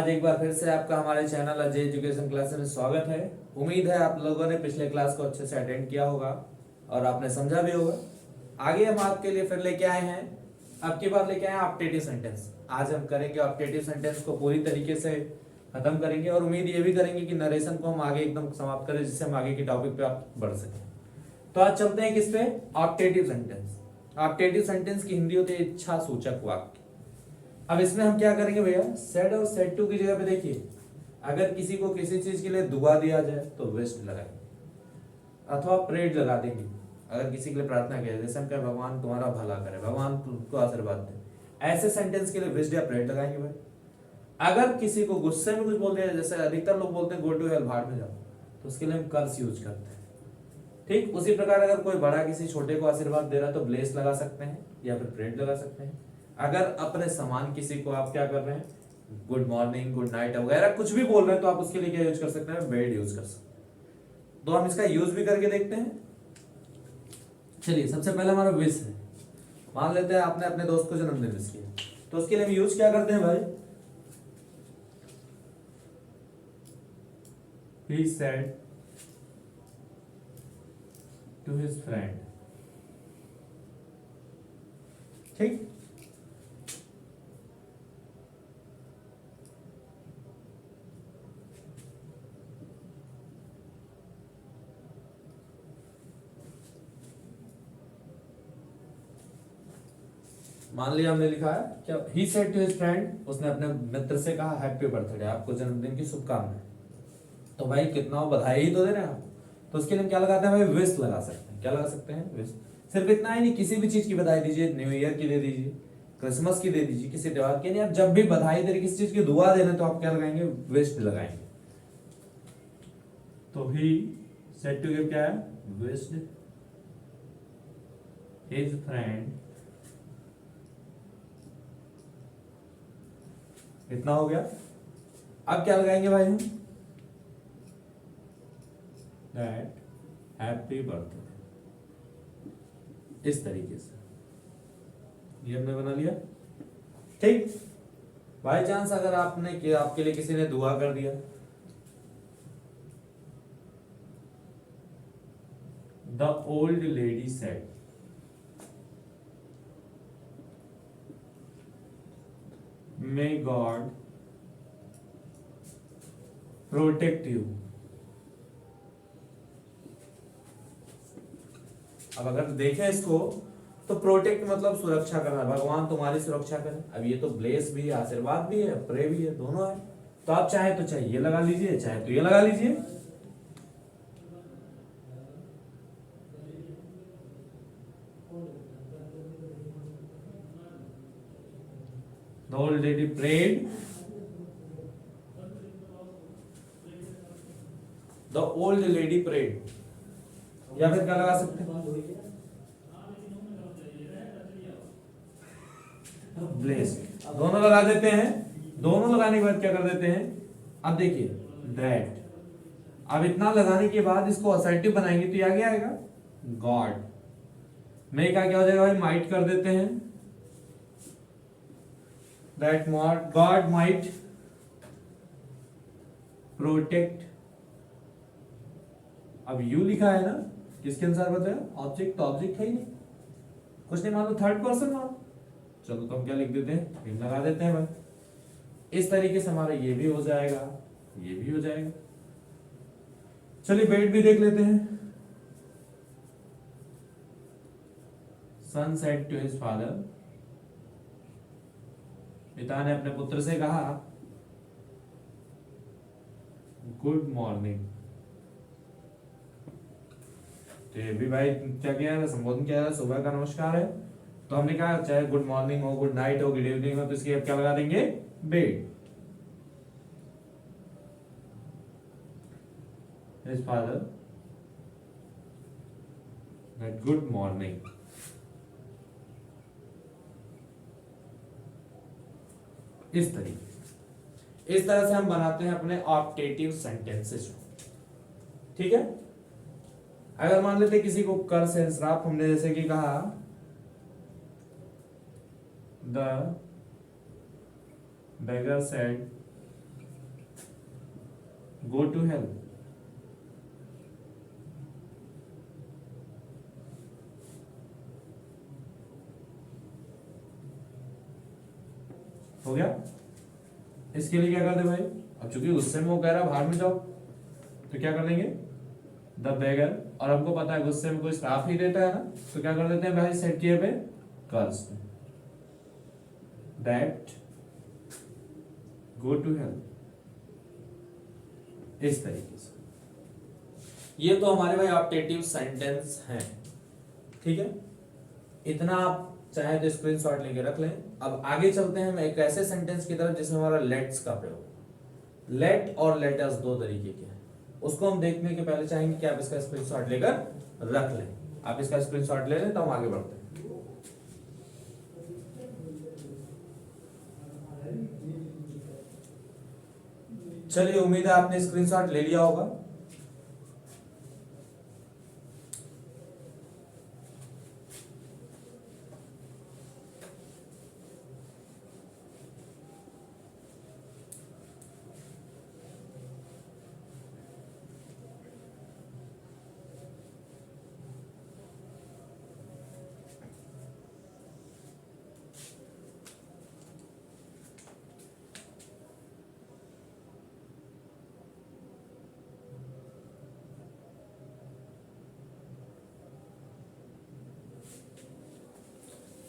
एक बार फिर से आपका हमारे चैनल अजय एजुकेशन क्लासेस में स्वागत है। उम्मीद है आप लोगों ने पिछले क्लास को अच्छे से अटेंड किया होगा और आपने समझा भी होगा। आगे हम आपके लिए फिर लेके आए हैं, अब की बार लेके आए हैं ऑप्टेटिव सेंटेंस। आज हम करेंगे ऑप्टेटिव सेंटेंस को पूरी तरीके से खत्म करेंगे और उम्मीद ये भी करेंगे कि नरेशन को हम आगे एकदम समाप्त करें जिससे हम आगे के टॉपिक पे आप बढ़ सकें। तो आज चलते हैं किस पे, ऑप्टेटिव सेंटेंस। ऑप्टेटिव सेंटेंस की हिंदी होती है इच्छा सूचक वाक्य। अब इसमें हम क्या करेंगे भैया, सेड और सेड टू की जगह पे देखिए, अगर किसी को किसी चीज के लिए दुआ दिया जाए तो विश लगाएंगे अथवा प्रेड लगा देंगे। अगर किसी के लिए प्रार्थना किया जाए, जैसे हम कहें भगवान तुम्हारा भला करे, भगवान तुमको आशीर्वाद दे, ऐसे सेंटेंस के लिए विश या प्रेड लगाएंगे भाई। अगर किसी को गुस्से में कुछ बोल दिया, जैसे अधिकतर लोग बोलते हैं गो टू हेल, भाड़ में जाओ, तो उसके लिए हम कर्स यूज करते हैं। ठीक उसी प्रकार अगर कोई बड़ा किसी छोटे को आशीर्वाद दे रहा है तो ब्लेस लगा सकते हैं या फिर प्रेड लगा सकते हैं। अगर अपने समान किसी को आप क्या कर रहे हैं, गुड मॉर्निंग, गुड नाइट वगैरह कुछ भी बोल रहे हैं, तो आप उसके लिए क्या यूज कर सकते हैं, बेड यूज कर सकते हैं। तो हम इसका यूज भी करके देखते हैं। चलिए सबसे पहले हमारा विश है। मान लेते हैं आपने अपने दोस्त को जन्मदिन विश किया, तो उसके लिए हम यूज क्या करते हैं भाई, he said to his friend। ठीक, मान लिया हमने लिखा है क्या, he said to his friend, उसने अपने मित्र से कहा हैप्पी बर्थडे, आपको जन्मदिन की शुभकामनाएं। तो भाई कितना वो बधाई ही तो दे रहे हैं आप, तो उसके लिए हम क्या लगाते हैं भाई, विश लगा सकते हैं। क्या लगा सकते हैं, विश। सिर्फ इतना ही नहीं, किसी भी चीज की बधाई दीजिए, न्यू ईयर की दे दीजिए, क्रिसमस की दे दीजिए, किसी त्योहार की नहीं, आप जब भी बधाई दे रहे, किसी चीज की दुआ दे रहे तो आप क्या लगाएंगे, विश लगाएंगे। तो ही सेड टू गिव क्या है, विश्ड हिज फ्रेंड, इतना हो गया। अब क्या लगाएंगे भाई हम, दैट हैप्पी बर्थडे, इस तरीके से ये हमने बना लिया। ठीक, बाई चांस अगर आपने आपके लिए किसी ने दुआ कर दिया, the old lady said, may God protect you. अब अगर देखें इसको तो प्रोटेक्ट मतलब सुरक्षा करना, भगवान तुम्हारी सुरक्षा करे। अब ये तो ब्लेस भी है, आशीर्वाद भी है, प्रे भी है, दोनों है। तो आप चाहे तो चाहे ये लगा लीजिए, चाहे तो ये लगा लीजिए। The old lady prayed, the old lady prayed, या फिर क्या लगा सकते हैं, ब्लेस। दोनों लगा देते हैं। दोनों लगाने के बाद क्या कर देते हैं, अब देखिए दैट, अब इतना लगाने के बाद इसको असर्टिव बनाएंगे तो ये आगे आएगा गॉड। मैं क्या हो जाएगा भाई, माइट कर देते हैं, दैट गॉड माइट प्रोटेक्ट। अब यू लिखा है ना, किसके अनुसार बताया, ऑब्जेक्ट, तो ऑब्जेक्ट है ही नहीं, कुछ नहीं, मान लो थर्ड पर्सन मान, चलो तो हम क्या लिख देते हैं, इन लगा देते हैं भाई। इस तरीके से हमारा ये भी हो जाएगा, ये भी हो जाएगा। चलिए बेड भी देख लेते हैं। सन सेड टू हिज फादर, पिता ने अपने पुत्र से कहा गुड मॉर्निंग। तो ये भी भाई क्या किया है, संबोधन किया है, सुबह का नमस्कार है। तो हमने कहा चाहे गुड मॉर्निंग हो, गुड नाइट हो, गुड इवनिंग हो, तो इसकी अब क्या लगा देंगे, bed. His father that good morning. इस तरह से हम बनाते हैं अपने ऑप्टेटिव सेंटेंसेस। ठीक है, अगर मान लेते किसी को कर्स एंड श्राप, हमने जैसे कि कहा the beggar said go to hell. हो गया। इसके लिए क्या करते भाई, अब चूंकि गुस्से में वो कह रहा है बाहर में जाओ, तो क्या कर देंगे द बेगर, और हमको पता है गुस्से में कोई स्टाफ ही देता है ना, तो क्या कर देते हैं भाई सेट किए पे curse that go to hell. इस तरीके से ये तो हमारे भाई ऑप्टेटिव सेंटेंस हैं, ठीक है। इतना आप चाहे तो स्क्रीनशॉट लेके रख लें। अब आगे चलते हैं हम एक ऐसे सेंटेंस की तरफ जिसमें हमारा लेट्स का प्रयोग। लेट और लेटस दो तरीके के हैं, उसको हम देखने के पहले चाहेंगे कि आप इसका स्क्रीनशॉट लेकर रख लें। आप इसका स्क्रीनशॉट ले लें तो हम आगे बढ़ते हैं। चलिए, उम्मीद है आपने स्क्रीनशॉट ले लिया होगा।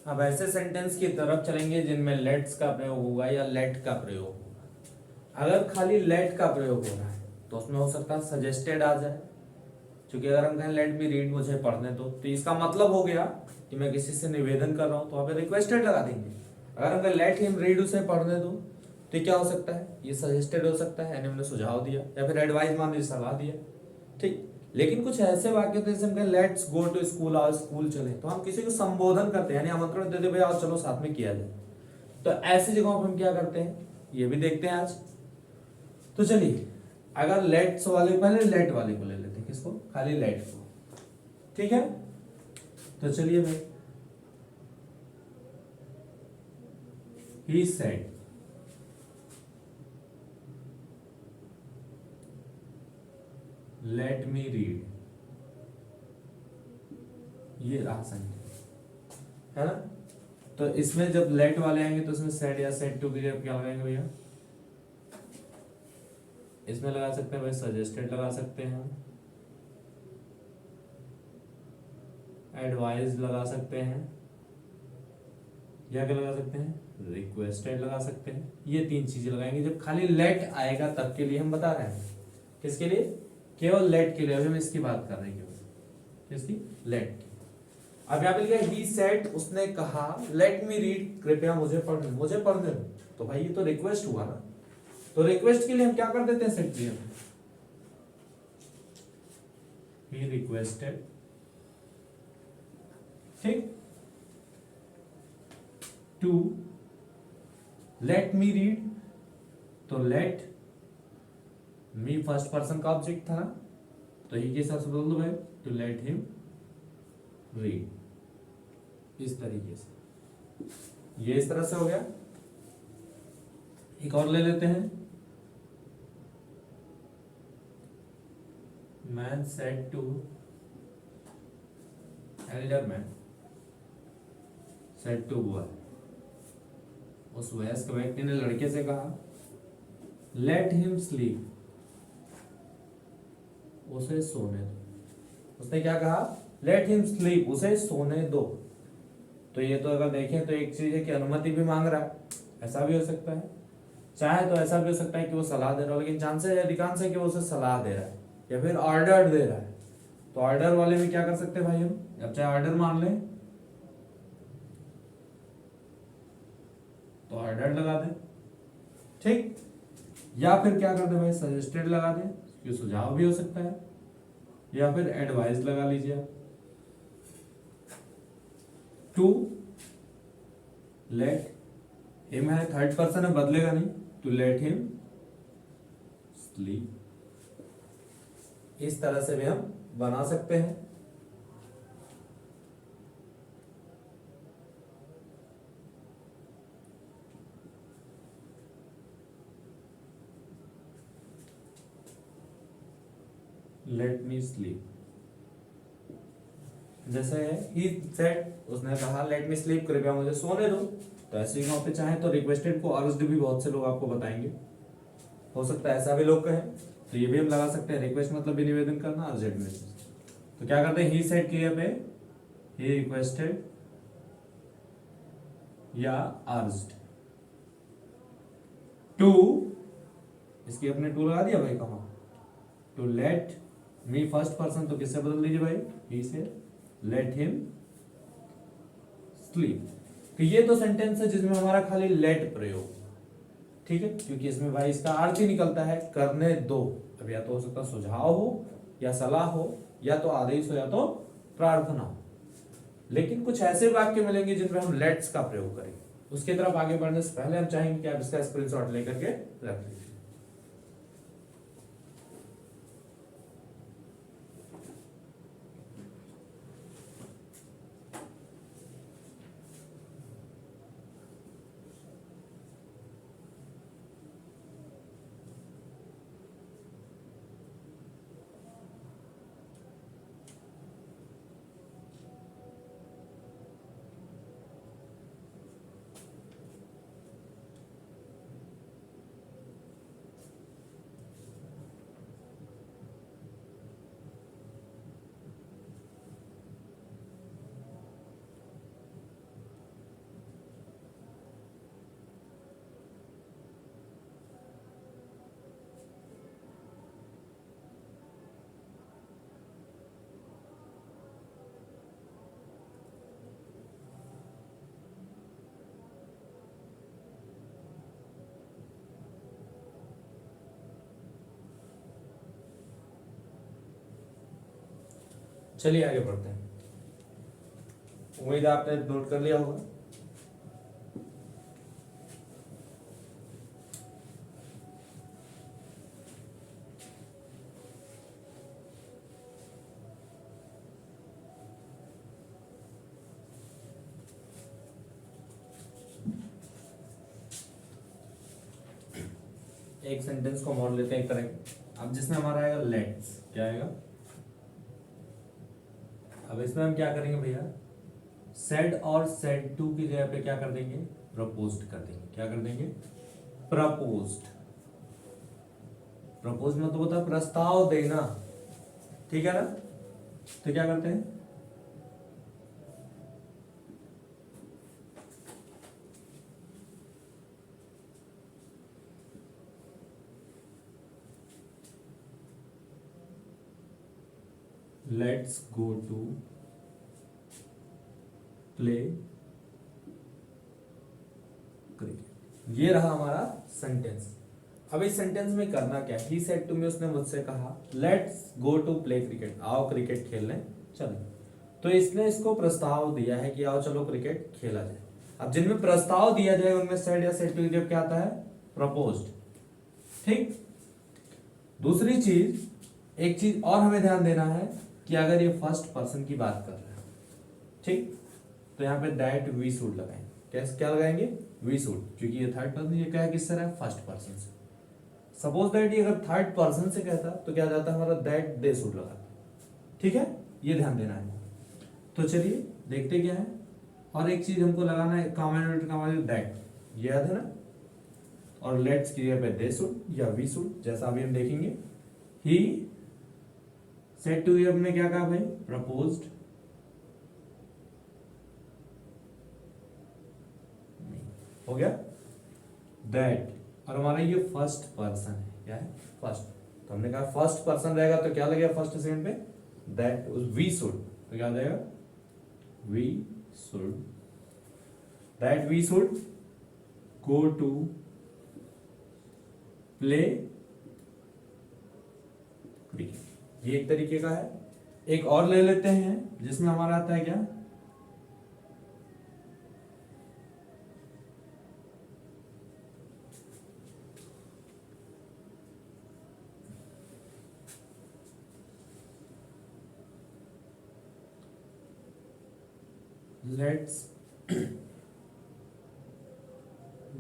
अब ऐसे सेंटेंस की तरफ चलेंगे जिनमें लेट्स का प्रयोग होगा या लेट का प्रयोग होगा। अगर खाली लेट का प्रयोग हो रहा है तो उसमें हो सकता है सजेस्टेड आ जाए, क्योंकि अगर हम कहें लेट मी रीड, मुझे पढ़ने दो, तो इसका मतलब हो गया कि मैं किसी से निवेदन कर रहा हूं, तो वहां पे रिक्वेस्टेड लगा देंगे। अगर हम कहें लेट हिम रीड, उसे पढ़ने दो, तो ये क्या हो सकता है, ये सजेस्टेड हो सकता है, यानी हमने सुझाव दिया या फिर एडवाइस मान ली, सलाह दिया, ठीक। लेकिन कुछ ऐसे वाक्य होते हैं जैसे हम कहें लेट्स गो टू स्कूल, आओ स्कूल चले, तो हम किसी को संबोधन करते हैं, यानी आमंत्रण देते भाई आओ चलो साथ में किया जाए। तो ऐसी जगहों पर हम क्या करते हैं ये भी देखते हैं आज। तो चलिए, अगर लेट्स वाले, पहले लेट वाले को ले लेते हैं, किसको, खाली लेट को, ठीक है। तो चलिए भाई, he said let me read, ये रहा सेंटेंस, है ना। तो इसमें जब लेट वाले आएंगे तो इसमें सेड या सेड टू की जगह क्या लगाएंगे भैया, इसमें लगा सकते हैं भाई सजेस्टेड लगा सकते हैं, एडवाइस लगा सकते हैं, या क्या लगा सकते हैं, रिक्वेस्टेड लगा सकते हैं। ये तीन चीजें लगाएंगे जब खाली लेट आएगा, तब के लिए हम बता रहे हैं। किसके लिए, केवल लेट के लिए। अभी हम इसकी बात कर रहे हैं, केवल किसकी, लेट की। अब यहाँ पे लिखा ही सेड, उसने कहा, लेट मी रीड, कृपया मुझे पढ़ने दो। तो भाई ये तो रिक्वेस्ट हुआ ना, तो रिक्वेस्ट के लिए हम क्या कर देते हैं सेट क्लियर, ही रिक्वेस्टेड, ठीक, टू लेट मी रीड, तो लेट मी फर्स्ट पर्सन का ऑब्जेक्ट था, तो ही के साथ बोल दो भाई टू लेट हिम रीड। इस तरीके से ये इस तरह से हो गया। एक और ले लेते हैं, man said to elder man said to boy, उस वयस्क व्यक्ति ने लड़के से कहा लेट हिम स्लीप, उसे सोने दो। उसने क्या कहा, लेट हिम स्लीप, उसे सोने दो। तो ये तो अगर देखें तो एक चीज है कि अनुमति भी मांग रहा है, ऐसा भी हो सकता है। चाहे तो ऐसा भी हो सकता है कि वो सलाह दे रहा हो, लेकिन चांसेस अधिकांश है कि वो उसे सलाह दे रहा है या फिर ऑर्डर दे रहा है। तो ऑर्डर वाले में क्या कर सकते हैं भाई हम, अब चाहे ऑर्डर मान लें तो ऑर्डर लगा दें, ठीक, या फिर क्या कर दे भाई सजेस्टेड लगा दें, ये सुझाव भी हो सकता है, या फिर एडवाइस लगा लीजिए आप। टू लेट हिम है, थर्ड पर्सन है, बदलेगा नहीं, टू लेट हिम स्लीप। इस तरह से भी हम बना सकते हैं। Let me sleep. जैसे ही सेड, उसने कहा लेट मी स्लीप, कृपया मुझे सोने दो। तो ऐसे ही वहां पे चाहे तो रिक्वेस्टेड को अर्ज्ड भी बहुत से लोग आपको बताएंगे, हो सकता है ऐसा भी लोग कहें, तो ये भी हम लगा सकते हैं। रिक्वेस्ट मतलब भी निवेदन करना, अर्जेंट मैसेज। तो क्या करते हैं, ही सेड की पे ही रिक्वेस्टेड या अर्ज्ड टू, इसकी अपने टू लगा दिया भाई, कहा to let me first person, तो किससे बदल दीजिए भाई, ही से लेट हिम स्लीप। तो ये तो सेंटेंस है जिसमें हमारा खाली लेट प्रयोग, ठीक है, क्योंकि इसमें भाई इसका अर्थ ही निकलता है करने दो। अब या तो हो सकता सुझाव हो या सलाह हो या तो आदेश हो या तो प्रार्थना हो, लेकिन कुछ ऐसे वाक्य मिलेंगे जिनमें हम लेट्स का प्रयोग करेंगे। उसकी तरफ आगे बढ़ने से पहले हम चाहेंगे कि आप इसका स्क्रीनशॉट लेकर के रख लीजिए। चलिए आगे बढ़ते हैं। उम्मीद है आपने नोट कर लिया होगा। एक सेंटेंस को मोड़ लेते हैं करेक्ट। अब जिसमें हमारा आएगा लेट्स, क्या आएगा, अब इसमें हम क्या करेंगे भैया, सेड और सेड टू की जगह पे क्या कर देंगे, प्रपोज्ड कर देंगे। क्या कर देंगे, प्रपोज्ड। प्रपोज मतलब होता है प्रस्ताव देना, ठीक है ना। तो क्या करते हैं, let's go to play cricket. ये रहा हमारा सेंटेंस। अब इस सेंटेंस में करना क्या है, ही सेड टू मी, उसने मुझसे कहा let's go to play cricket, आओ क्रिकेट खेलने चलो। तो इसने इसको प्रस्ताव दिया है कि आओ चलो क्रिकेट खेला जाए। अब जिनमें प्रस्ताव दिया जाए उनमें सेड या सेड टू जब क्या आता है, प्रपोज्ड, ठीक। दूसरी चीज, एक चीज और हमें ध्यान देना है कि अगर ये फर्स्ट पर्सन की बात कर रहा है, ठीक, तो यहाँ पे दैट वी शुड लगाएंगे। कैसे, क्या लगाएंगे, वी शुड, क्योंकि ये थर्ड पर्सन, ये क्या है, किस तरह है, फर्स्ट पर्सन से। सपोज दैट ये अगर थर्ड पर्सन से कहता तो क्या जाता हमारा, दैट दे शुड लगाता, ठीक है, ये ध्यान देना है। तो चलिए देखते क्या है। और एक चीज हमको लगाना है, कॉमन दैट, ये याद है ना। और लेट्स की जगह पे दे शुड या वी शुड, जैसा अभी हम देखेंगे। ही सेड टू यू, हमने क्या कहा भाई, प्रपोज्ड, हो गया दैट। और हमारा ये फर्स्ट पर्सन है, क्या है, फर्स्ट। तो हमने कहा फर्स्ट पर्सन रहेगा तो क्या लगेगा फर्स्ट सेकंड पे, दैट वी शुड, तो क्या हो जाएगा, we should, that we should go to play cricket. ये एक तरीके का है। एक और ले लेते हैं जिसमें हमारा आता है क्या, लेट्स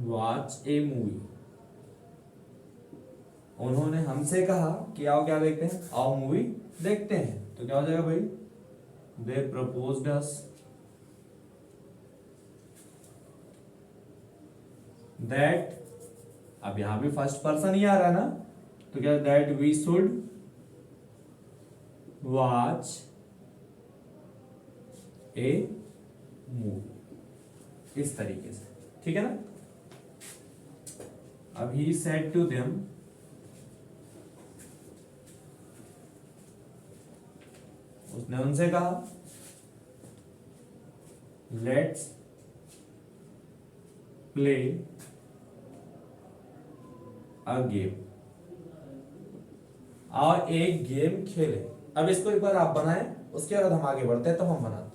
वॉच ए मूवी। उन्होंने हमसे कहा कि आओ क्या देखते हैं, आओ मूवी देखते हैं तो क्या हो जाएगा भाई, दे प्रपोज्ड अस दैट, अब यहां भी फर्स्ट पर्सन ही आ रहा है ना, तो क्या that we should watch a movie, इस तरीके से, ठीक है ना। अब ही सेड टू देम, उसने उनसे कहा लेट्स प्ले अ गेम, और एक गेम खेले। अब इसको एक बार आप बनाएं, उसके बाद हम आगे बढ़ते हैं, तो हम बनाते हैं।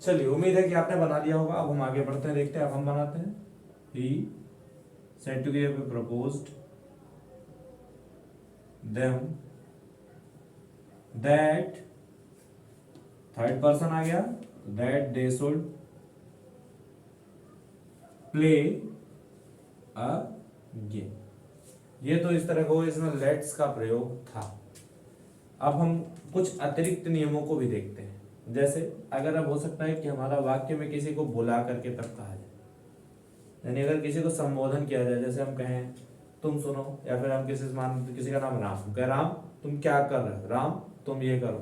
चलिए, उम्मीद है कि आपने बना लिया होगा। अब हम आगे बढ़ते हैं, देखते हैं। अब हम बनाते हैं, he said to give proposed them that, third person आ गया, that they should play a game. ये तो इस तरह को इसमें लेट्स का प्रयोग था। अब हम कुछ अतिरिक्त नियमों को भी देखते हैं। जैसे अगर अब हो सकता है कि हमारा वाक्य में किसी को बुला करके तब कहा जाए, यानी अगर किसी को संबोधन किया जाए, जैसे हम कहें तुम सुनो, या फिर हम किसी का नाम राम, कह राम तुम क्या कर रहे हो, राम तुम ये करो,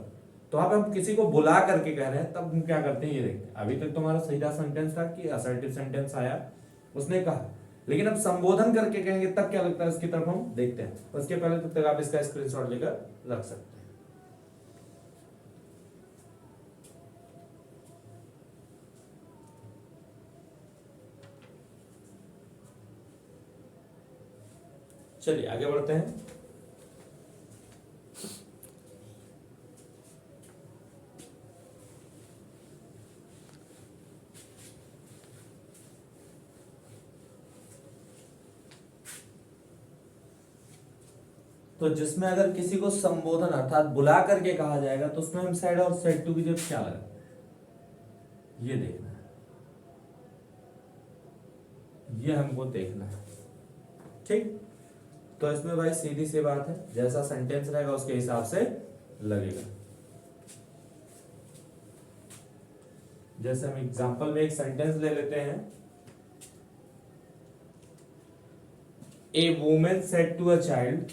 तो वहां पे हम किसी को बुला करके कह रहे हैं, तब हम क्या करते हैं ये देखते हैं। अभी तक तुम्हारा सीधा सेंटेंस था कि असर्टिव सेंटेंस आया, उसने कहा, लेकिन अब संबोधन करके कहेंगे तब क्या लगता है, उसकी तरफ हम देखते हैं। उसके पहले तब तक आप इसका स्क्रीनशॉट लेकर रख सकते हैं। चलिए आगे बढ़ते हैं। तो जिसमें अगर किसी को संबोधन अर्थात बुला करके कहा जाएगा, तो उसमें हम सेड और सेड टू की जब क्या लगा, ये देखना है, ये हमको देखना है, ठीक। तो इसमें भाई सीधी सी बात है, जैसा सेंटेंस रहेगा उसके हिसाब से लगेगा। जैसे हम एग्जांपल में एक सेंटेंस ले लेते हैं, a women said to a child,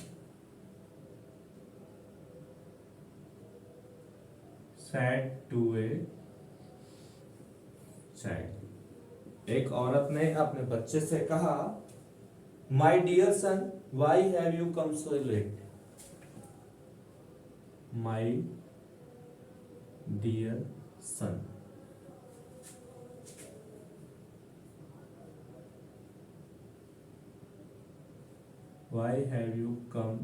said to a child, एक औरत ने अपने बच्चे से कहा, my dear son why have you come so late, my dear son, why have you come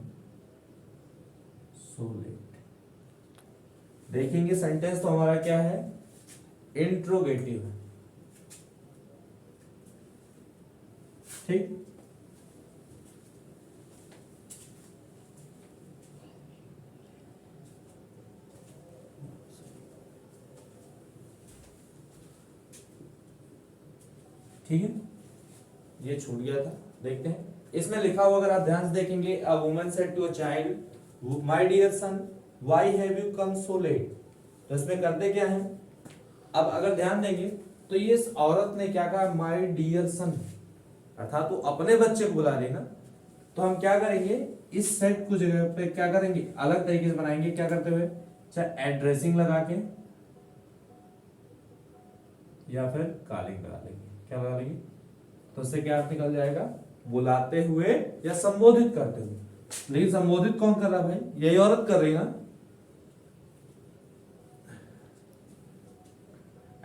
so late. देखेंगे सेंटेंस तो हमारा क्या है, इंट्रोगेटिव है, ठीक। ठीक है, ये छूट गया था, देखते हैं। इसमें लिखा हुआ अगर आप ध्यान से देखेंगे, a woman said to a child my dear son why have you come so late, तो इसमें करते क्या है, अब अगर ध्यान देंगे तो ये इस औरत ने क्या कहा, माय डियर सन, अर्थात वो अपने बच्चे को बुला रही ना, तो हम क्या करेंगे, इस सेट को जगह पे क्या करेंगे, अलग तरीके से बनाएंगे, क्या करते हुए, चाहे एड्रेसिंग लगा के या फिर कॉलिंग लगा लेंगे, क्या लगा लेंगे, तो उससे क्या अर्थ निकल जाएगा, बुलाते हुए या संबोधित करते हुए। लेकिन संबोधित कौन कर रहा है भाई, यही औरत कर रही ना,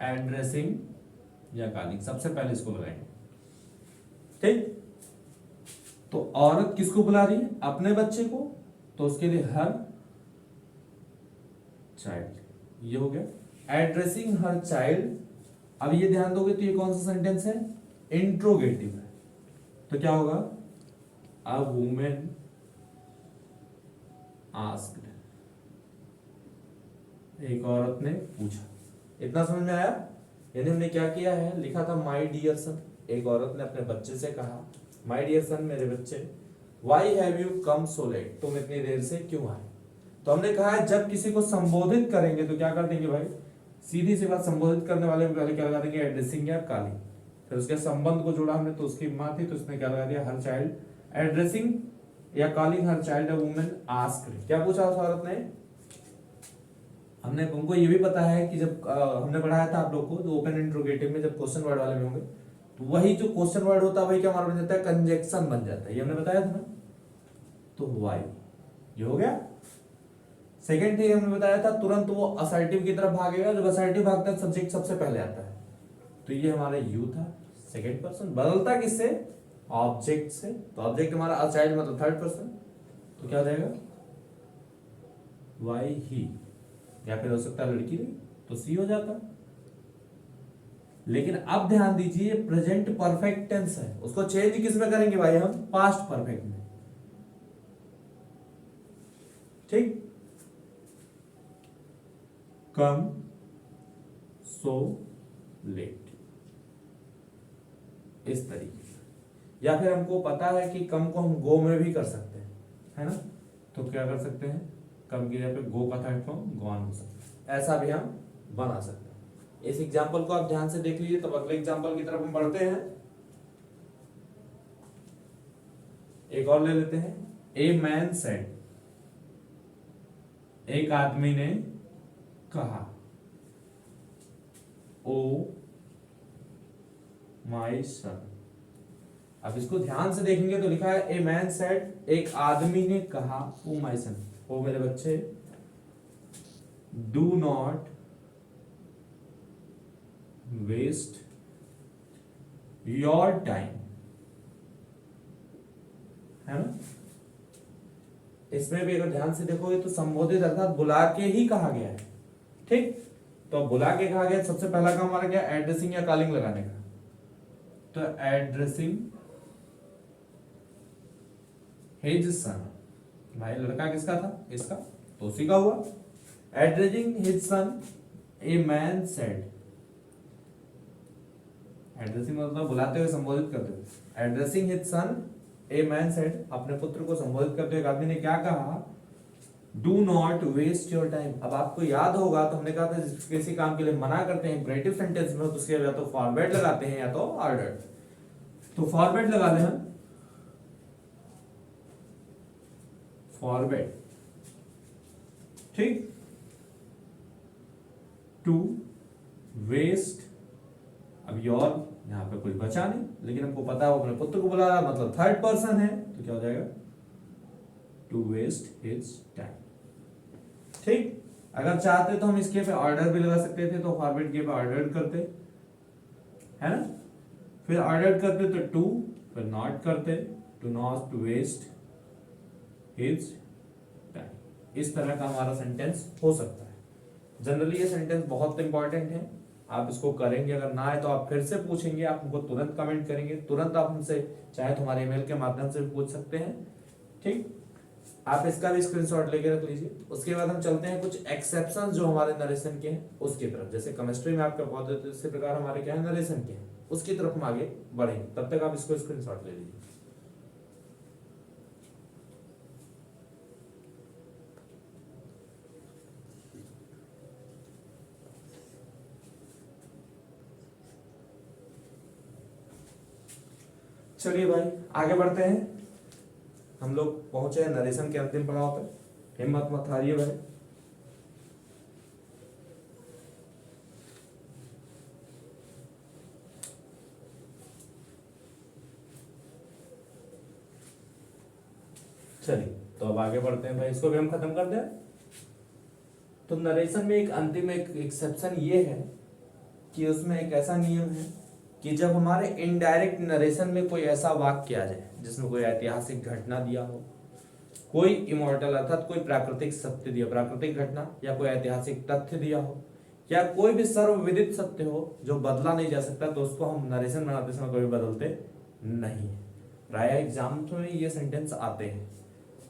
एड्रेसिंग या कॉलिंग, सबसे पहले इसको लगाएंगे, ठीक। तो औरत किसको बुला रही है, अपने बच्चे को, तो उसके लिए हर चाइल्ड, ये हो गया एड्रेसिंग हर चाइल्ड। अब ये ध्यान दोगे तो ये कौन सा सेंटेंस है, इंट्रोगेटिव है, तो क्या होगा, अ वुमेन आस्क्ड एक औरत ने पूछा। इतना समझ में आया? यानी हमने क्या किया है, लिखा था माय डियर सन, एक औरत ने अपने बच्चे से कहा माय डियर सन, मेरे बच्चे, why have you come so late, तुम इतनी देर से क्यों आए। तो हमने कहा है जब किसी को संबोधित करेंगे तो क्या कर देंगे भाई, सीधी सी बात, संबोधित करने वाले में पहले क्या लगा देंगे, एड्रेसिंग या कालिंग। फिर उसके संबंध को जोड़ा हमने, तो उसकी माँ थी तो उसने क्या लगा दिया, हर चाइल्ड, एड्रेसिंग या calling her child, a woman asked. क्या पूछा उस औरत ने, हमने उनको ये भी पता है कि जब हमने पढ़ाया था आप लोग को, तो ओपन इंट्रोगेटिव में जब क्वेश्चन वर्ड वाले में होंगे तो वही जो क्वेश्चन वर्ड होता है वही क्या हमारा बन जाता है, कंजक्शन बन जाता है, ये हमने बताया था ना। तो वाई ये हो गया। सेकेंड थिंग हमने बताया था, तुरंत वो असर्टिव की तरफ भागेगा, जब असर्टिव भागता है सब्जेक्ट सबसे पहले आता है, तो ये हमारा यू था, सेकेंड पर्सन। बदलता किससे, ऑब्जेक्ट से, तो ऑब्जेक्ट हमारा अ चाइल्ड मतलब थर्ड पर्सन, तो क्या हो जाएगा, वाई ही, या फिर हो सकता है लड़की नहीं, तो सी हो जाता। लेकिन अब ध्यान दीजिए प्रेजेंट परफेक्ट टेंस है, उसको चेंज किस में करेंगे भाई, हम पास्ट परफेक्ट में। ठीक, कम सो लेट, इस तरीके से। या फिर हमको पता है कि कम को हम गो में भी कर सकते हैं, है ना, तो क्या कर सकते हैं, कम की जगह पे गो का थर्ड फॉर्म गॉन हो सकता है, ऐसा भी हम बना सकते हैं। इस एग्जाम्पल को आप ध्यान से देख लीजिए, तब अगले एग्जाम्पल की तरफ हम बढ़ते हैं। एक और ले लेते हैं, ए मैन सेड, एक आदमी ने कहा, ओ माई सन। अब इसको ध्यान से देखेंगे तो लिखा है ए मैन सेड, एक आदमी ने कहा, ओ माई सन, ओ मेरे बच्चे, do not waste your time, है ना। इसमें भी अगर ध्यान से देखोगे तो संबोधित अर्थात बुला के ही कहा गया है, ठीक। तो बुला के कहा गया, सबसे पहला काम हमारा क्या, एड्रेसिंग या कॉलिंग लगाने का, तो एड्रेसिंग हिज सन, भाई लड़का किसका था, इसका, तो उसी का हुआ। Addressing his son, a man said, addressing मतलब बुलाते हुए संबोधित करते हुए, addressing his son a man said, अपने पुत्र को संबोधित करते हुए एक आदमी ने क्या कहा, do not waste your time. अब आपको याद होगा तो हमने कहा था किसी काम के लिए मना करते हैं इंपरेटिव सेंटेंस में, तो उसके या तो फॉरवर्ड लगाते हैं या तो ऑर्डर, तो फॉरवर्ड लगा लें हम, फॉरवर्ड, ठीक, टू वेस्ट, अब योर यहां पे कुछ बचा नहीं, लेकिन हमको पता है वो अपने पुत्र को बुला रहा है, मतलब थर्ड पर्सन है, तो क्या हो जाएगा, टू वेस्ट हिज टाइम, ठीक। अगर चाहते तो हम इसके पे ऑर्डर भी लगा सकते थे, तो फॉरवर्ड के पे ऑर्डर करते, है ना, फिर ऑर्डर करते तो टू, फिर नॉट करते, to not waste his time. इस तरह का हमारा सेंटेंस हो सकता है। जनरली ये सेंटेंस बहुत इंपॉर्टेंट है, आप इसको करेंगे, अगर ना आए तो आप फिर से पूछेंगे, आप हमको तुरंत कमेंट करेंगे, तुरंत आप हमसे चाहे तो हमारे ईमेल के माध्यम से भी पूछ सकते हैं, ठीक। आप इसका भी स्क्रीनशॉट लेके रख लीजिए। उसके बाद हम चलते हैं कुछ एक्सेप्शंस जो हमारे नरेशन के हैं उसकी तरफ, जैसे केमिस्ट्री में आपका पौधे तो इसी प्रकार हमारे क्या है, नरेशन के हैं, उसकी तरफ हम आगे बढ़ेंगे, तब तक आप इसको स्क्रीनशॉट ले लीजिए। चलिए भाई आगे बढ़ते हैं, हम लोग पहुंचे हैं नरेशन के अंतिम पड़ाव पे, हिम्मत मत हारिए भाई। चलिए तो अब आगे बढ़ते हैं भाई, इसको भी हम खत्म कर दें। तो नरेशन में एक अंतिम एक एक्सेप्शन ये है कि उसमें एक ऐसा नियम है कि जब हमारे इनडायरेक्ट नरेशन में कोई ऐसा वाक्य आ जाए जिसमें कोई ऐतिहासिक घटना दिया हो, कोई इमोर्टल अर्थात कोई प्राकृतिक सत्य दिया, प्राकृतिक घटना या कोई ऐतिहासिक तथ्य दिया हो, या कोई भी सर्वविदित सत्य हो जो बदला नहीं जा सकता, तो उसको हम नरेशन बनाते समय कभी बदलते नहीं है। प्राय एग्जाम में ये सेंटेंस आते हैं,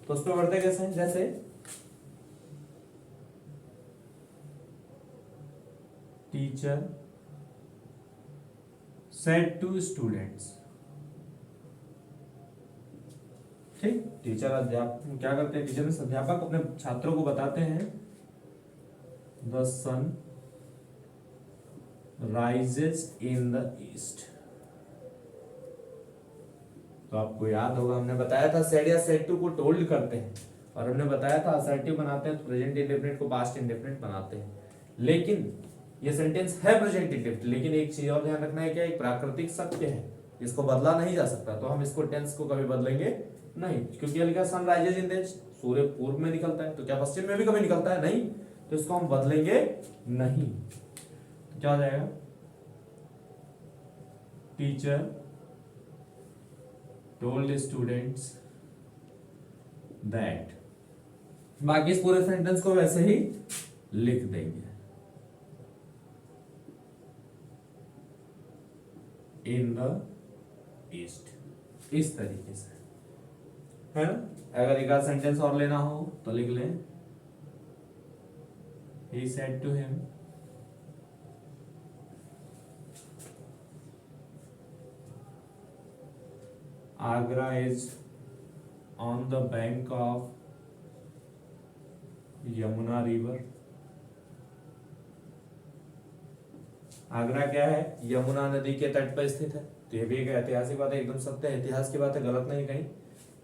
तो उस पर बढ़ते कैसे हैं, जैसे टीचर सेड टू स्टूडेंट्स। ठीक, टीचर अध्यापक क्या करते हैं, टीचर में अध्यापक अपने छात्रों को बताते हैं the sun rises in the east. तो आपको याद होगा हमने बताया था सेड या सेड टू को टोल्ड करते हैं, और हमने बताया था असर्टिव बनाते हैं तो प्रेजेंट इंडेफिनिट को पास्ट इंडेफिनिट बनाते हैं। लेकिन ये सेंटेंस है प्रेजेंट इंडेफिनिट, लेकिन एक चीज और ध्यान रखना है, क्या एक प्राकृतिक सत्य है, इसको बदला नहीं जा सकता, तो हम इसको टेंस को कभी बदलेंगे नहीं, क्योंकि लिखा sun rises in the east, सूर्य पूर्व में निकलता है, तो क्या पश्चिम में भी कभी निकलता है, नहीं, तो इसको हम बदलेंगे नहीं। तो क्या हो जाएगा, टीचर टोल्ड स्टूडेंट्स दैट, बाकी इस पूरे सेंटेंस को वैसे ही लिख देंगे, इन द ईस्ट, इस तरीके से, है ना। अगर एक आध सेंटेंस और लेना हो तो लिख लें, he said to him Agra is on the bank of Yamuna river. Agra क्या है, यमुना नदी के तट पर स्थित है, तो ये भी एक ऐतिहासिक बात है, एकदम सत्य है, इतिहास की बात है, गलत नहीं कहीं,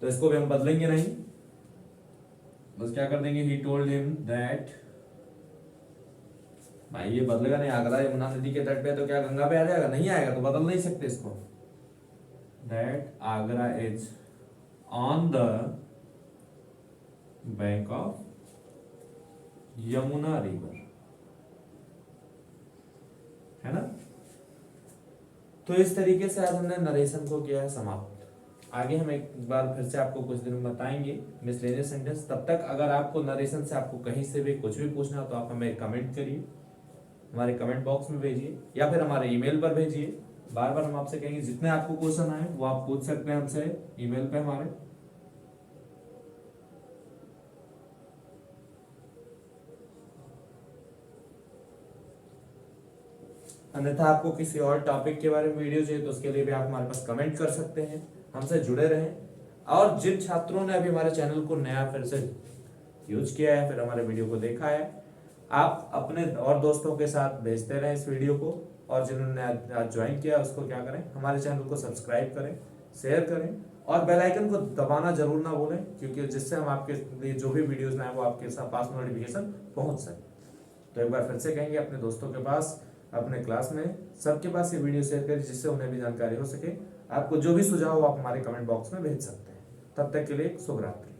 तो इसको भी हम बदलेंगे नहीं, बस क्या कर देंगे, he told him that, भाई ये बदलेगा नहीं, आगरा यमुना नदी के तट पे तो क्या गंगा पे आ जाएगा, नहीं आएगा, तो बदल नहीं सकते इसको, that Agra is on the bank of Yamuna river, है ना। तो इस तरीके से आज हमने नरेशन को किया है समाप्त। आगे हम एक बार फिर से आपको कुछ दिन बताएंगे मिसलेनियस सेंटेंस। तब तक अगर आपको नरेशन से आपको कहीं से भी कुछ भी पूछना हो तो आप हमें कमेंट करिए, हमारे कमेंट बॉक्स में भेजिए, या फिर हमारे ईमेल पर भेजिए। बार बार हम आपसे कहेंगे जितने आपको क्वेश्चन आए वो आप पूछ सकते हैं हमसे ईमेल पे हमारे। अन्यथा आपको किसी और टॉपिक के बारे में वीडियो चाहिए तो उसके लिए भी आप हमारे पास कमेंट कर सकते हैं, हमसे जुड़े रहें। और जिन छात्रों ने अभी हमारे चैनल को नया फिर से यूज किया है, फिर हमारे वीडियो को देखा है, आप अपने और दोस्तों के साथ भेजते रहें इस वीडियो को, और जिन्होंने आज ज्वाइन किया उसको क्या करें, हमारे चैनल को सब्सक्राइब करें, शेयर करें, और बेल आइकन को दबाना जरूर ना भूलें, क्योंकि जिससे हम आपके लिए जो भी वीडियोस लाएं वो आपके पास नोटिफिकेशन पहुंच सके। तो एक बार फिर से कहेंगे अपने दोस्तों के पास, अपने क्लास में सबके पास ये वीडियो शेयर करें, जिससे उन्हें भी जानकारी हो सके। आपको जो भी सुझाव हो आप हमारे कमेंट बॉक्स में भेज सकते हैं। तब तक के लिए शुभ रात्रि।